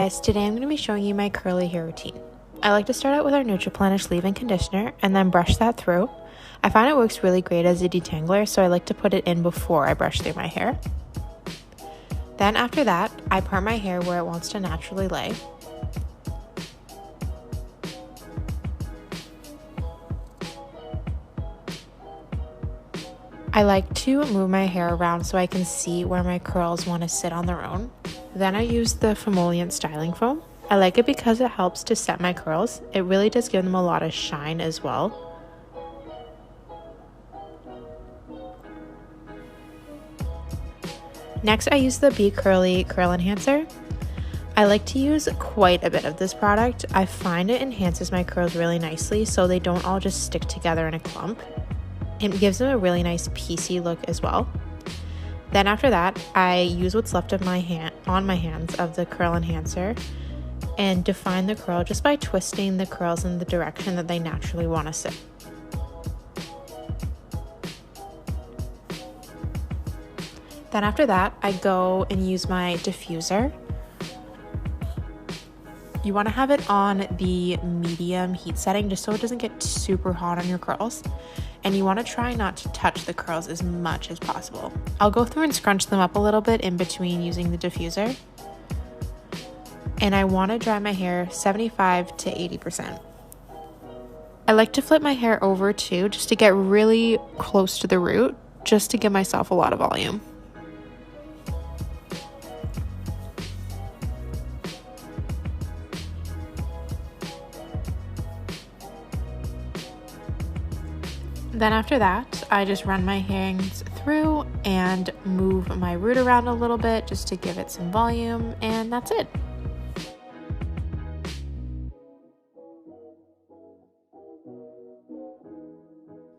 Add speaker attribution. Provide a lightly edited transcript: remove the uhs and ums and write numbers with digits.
Speaker 1: Guys, today I'm going to be showing you my curly hair routine. I like to start out with our Nutriplenish leave-in conditioner and then brush that through. I find it works really great as a detangler, so I like to put it in before I brush through my hair. Then after that, I part my hair where it wants to naturally lay. I like to move my hair around so I can see where my curls want to sit on their own. Then I use the Emollient styling foam. I like it because it helps to set my curls. It really does give them a lot of shine as well. Next, I use the Be Curly Curl Enhancer. I like to use quite a bit of this product. I find it enhances my curls really nicely so they don't all just stick together in a clump. It gives them a really nice piecey look as well. Then after that, I use what's left of my hands of the curl enhancer and define the curl just by twisting the curls in the direction that they naturally want to sit. Then after that, I go and use my diffuser. You want to have it on the medium heat setting just so it doesn't get super hot on your curls. And you want to try not to touch the curls as much as possible. I'll go through and scrunch them up a little bit in between using the diffuser. And I want to dry my hair 75 to 80%. I like to flip my hair over too, just to get really close to the root, just to give myself a lot of volume. Then after that, I just run my hands through and move my root around a little bit just to give it some volume, and that's it.